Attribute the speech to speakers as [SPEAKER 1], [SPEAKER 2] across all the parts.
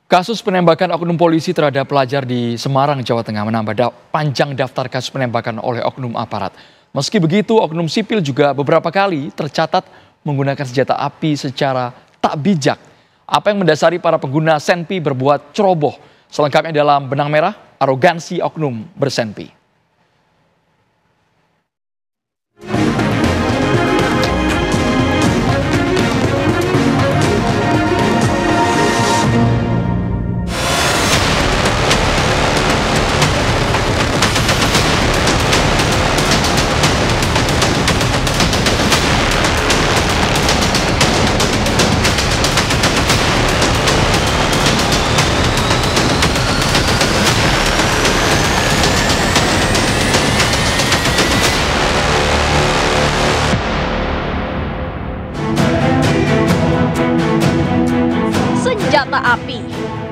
[SPEAKER 1] Kasus penembakan oknum polisi terhadap pelajar di Semarang, Jawa Tengah menambah panjang daftar kasus penembakan oleh oknum aparat. Meski begitu, oknum sipil juga beberapa kali tercatat menggunakan senjata api secara tak bijak. Apa yang mendasari para pengguna senpi berbuat ceroboh? Selengkapnya dalam Benang Merah, arogansi oknum bersenpi.
[SPEAKER 2] Senjata api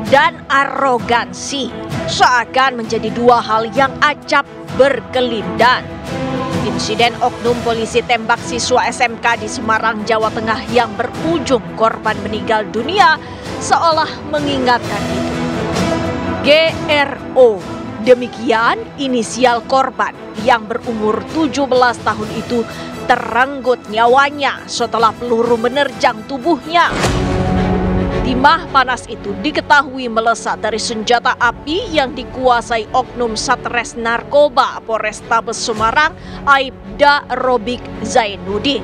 [SPEAKER 2] dan arogansi seakan menjadi dua hal yang acap berkelindan. Insiden oknum polisi tembak siswa SMK di Semarang, Jawa Tengah yang berujung korban meninggal dunia seolah mengingatkan itu. GRO, demikian inisial korban yang berumur 17 tahun itu terenggut nyawanya setelah peluru menerjang tubuhnya. Timah panas itu diketahui melesat dari senjata api yang dikuasai oknum Satres Narkoba Polrestabes Semarang, Aibda Robik Zainuddin.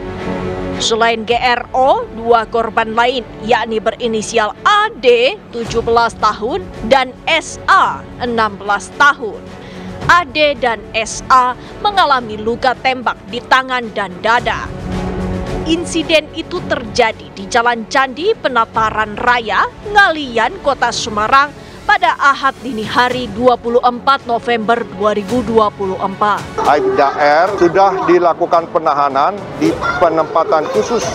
[SPEAKER 2] Selain GRO, dua korban lain yakni berinisial AD 17 tahun dan SA 16 tahun. AD dan SA mengalami luka tembak di tangan dan dada. Insiden itu terjadi di Jalan Candi Penataran Raya, Ngalian, Kota Semarang pada Ahad dini hari 24 November 2024.
[SPEAKER 3] Aibda R sudah dilakukan penahanan di penempatan khusus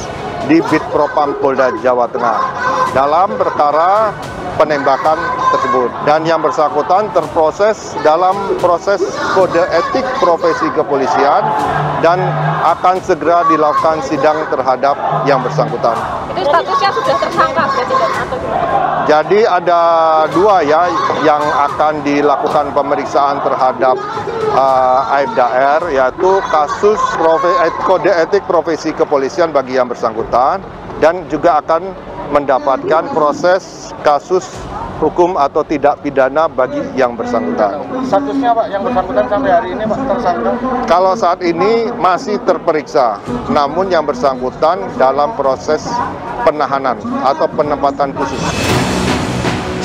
[SPEAKER 3] di Bitpropam Polda Jawa Tengah dalam perkara penembakan tersebut, dan yang bersangkutan terproses dalam proses kode etik profesi kepolisian dan akan segera dilakukan sidang terhadap yang bersangkutan.
[SPEAKER 2] Itu statusnya sudah tersangka berarti atau gimana?
[SPEAKER 3] Jadi ada dua ya yang akan dilakukan pemeriksaan terhadap Aibda R, yaitu kasus kode etik profesi kepolisian bagi yang bersangkutan, dan juga akan mendapatkan proses kasus hukum atau tidak pidana bagi yang bersangkutan.
[SPEAKER 4] Statusnya Pak, yang bersangkutan sampai hari ini Pak tersangka?
[SPEAKER 3] Kalau saat ini masih terperiksa, namun yang bersangkutan dalam proses penahanan atau penempatan khusus.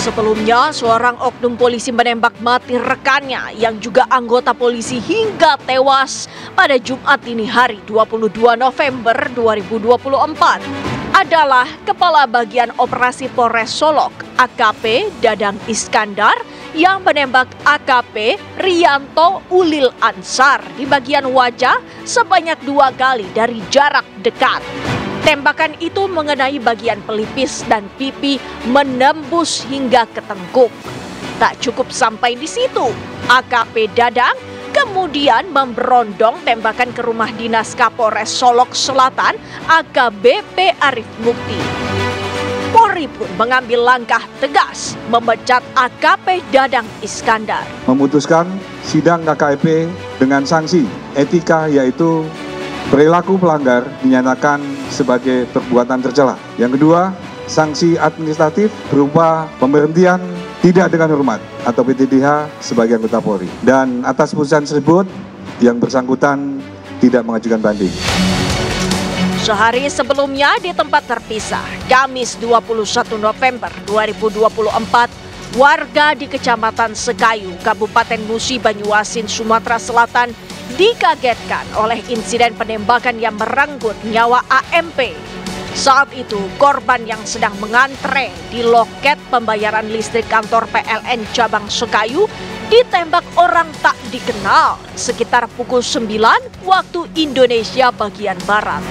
[SPEAKER 2] Sebelumnya, seorang oknum polisi menembak mati rekannya yang juga anggota polisi hingga tewas pada Jumat dini hari 22 November 2024. Adalah Kepala Bagian Operasi Polres Solok, AKP Dadang Iskandar, yang menembak AKP Rianto Ulil Ansar di bagian wajah sebanyak 2 kali dari jarak dekat. Tembakan itu mengenai bagian pelipis dan pipi menembus hingga ke tengkuk. Tak cukup sampai di situ, AKP Dadang kemudian memberondong tembakan ke rumah dinas Kapolres Solok Selatan, AKBP Arif Mukti. Polri pun mengambil langkah tegas memecat AKP Dadang Iskandar.
[SPEAKER 5] Memutuskan sidang KKEP dengan sanksi etika, yaitu perilaku pelanggar dinyatakan sebagai perbuatan tercela. Yang kedua, sanksi administratif berupa pemberhentian tidak dengan hormat atau PTDH sebagai anggota Polri. Dan atas putusan tersebut, yang bersangkutan tidak mengajukan banding.
[SPEAKER 2] Sehari sebelumnya di tempat terpisah, Kamis 21 November 2024, warga di Kecamatan Sekayu, Kabupaten Musi, Banyuasin, Sumatera Selatan dikagetkan oleh insiden penembakan yang merenggut nyawa AMP. Saat itu, korban yang sedang mengantre di loket pembayaran listrik kantor PLN Cabang Sekayu ditembak orang tak dikenal sekitar pukul 9 waktu Indonesia bagian Barat.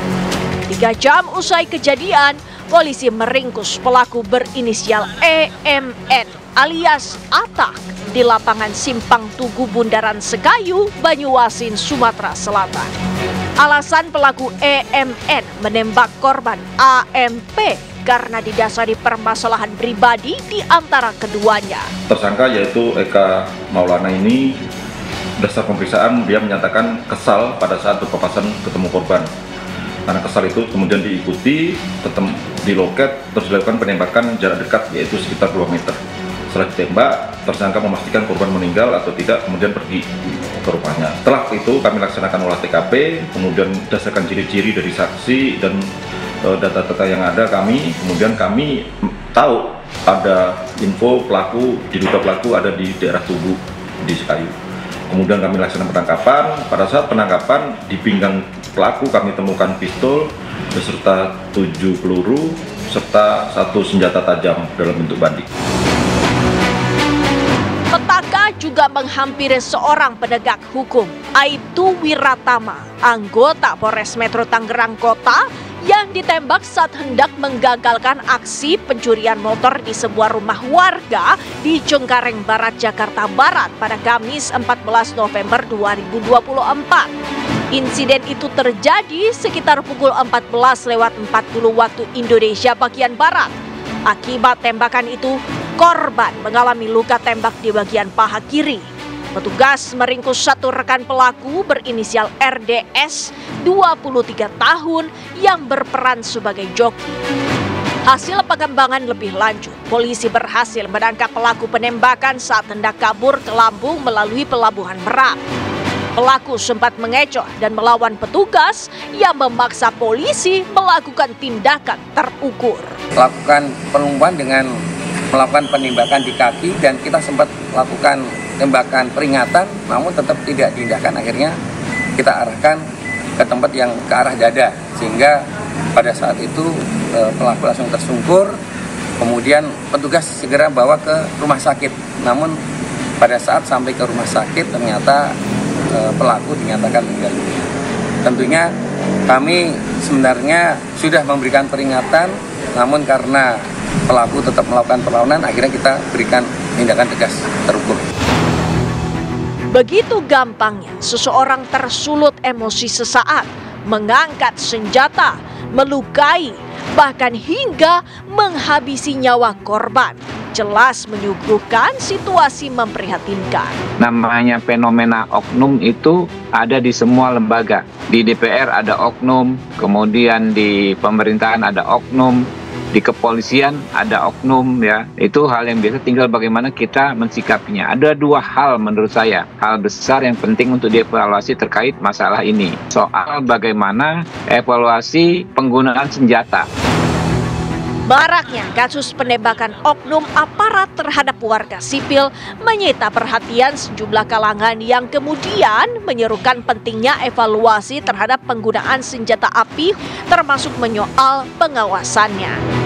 [SPEAKER 2] 3 jam usai kejadian, polisi meringkus pelaku berinisial EMN alias Atak di lapangan Simpang Tugu Bundaran Sekayu, Banyuasin, Sumatera Selatan. Alasan pelaku EMN menembak korban AMP karena didasari permasalahan pribadi di antara keduanya.
[SPEAKER 6] Tersangka yaitu Eka Maulana ini, dasar pemeriksaan dia menyatakan kesal pada saat berpapasan ketemu korban. Karena kesal itu kemudian diikuti, di loket, terus dilakukan penembakan jarak dekat yaitu sekitar 2 meter. Setelah ditembak, tersangka memastikan korban meninggal atau tidak, kemudian pergi ke rumahnya. Setelah itu kami laksanakan olah TKP, kemudian berdasarkan ciri-ciri dari saksi dan data-data yang ada kemudian kami tahu ada info diduga pelaku ada di daerah Tugu di Sekayu. Kemudian kami laksanakan penangkapan. Pada saat penangkapan di pinggang pelaku kami temukan pistol beserta 7 peluru serta 1 senjata tajam dalam bentuk bandik.
[SPEAKER 2] Petaka juga menghampiri seorang penegak hukum, Aibtu Wiratama, anggota Polres Metro Tangerang Kota yang ditembak saat hendak menggagalkan aksi pencurian motor di sebuah rumah warga di Cengkareng Barat, Jakarta Barat pada Kamis 14 November 2024. Insiden itu terjadi sekitar pukul 14.40 waktu Indonesia bagian Barat. Akibat tembakan itu, korban mengalami luka tembak di bagian paha kiri. Petugas meringkus satu rekan pelaku berinisial RDS, 23 tahun, yang berperan sebagai joki. Hasil pengembangan lebih lanjut, polisi berhasil menangkap pelaku penembakan saat hendak kabur ke Lampung melalui Pelabuhan Merak. Pelaku sempat mengecoh dan melawan petugas yang memaksa polisi melakukan tindakan terukur.
[SPEAKER 7] Melakukan penumpuan dengan melakukan penembakan di kaki dan kita sempat melakukan tembakan peringatan, namun tetap tidak diindahkan. Akhirnya kita arahkan ke tempat yang ke arah dada, sehingga pada saat itu pelaku langsung tersungkur. Kemudian petugas segera bawa ke rumah sakit. Namun pada saat sampai ke rumah sakit ternyata pelaku dinyatakan meninggal dunia. Tentunya kami sebenarnya sudah memberikan peringatan, namun karena pelaku tetap melakukan perlawanan, akhirnya kita berikan tindakan tegas terukur.
[SPEAKER 2] Begitu gampangnya seseorang tersulut emosi sesaat, mengangkat senjata, melukai, bahkan hingga menghabisi nyawa korban. Jelas menyuguhkan situasi memprihatinkan.
[SPEAKER 8] Namanya fenomena oknum itu ada di semua lembaga. Di DPR ada oknum, kemudian di pemerintahan ada oknum, di kepolisian ada oknum, ya. Itu hal yang biasa, tinggal bagaimana kita mensikapinya. Ada 2 hal menurut saya, hal besar yang penting untuk dievaluasi terkait masalah ini. Soal bagaimana evaluasi penggunaan senjata.
[SPEAKER 2] Maraknya kasus penembakan oknum aparat terhadap warga sipil menyita perhatian sejumlah kalangan yang kemudian menyerukan pentingnya evaluasi terhadap penggunaan senjata api, termasuk menyoal pengawasannya.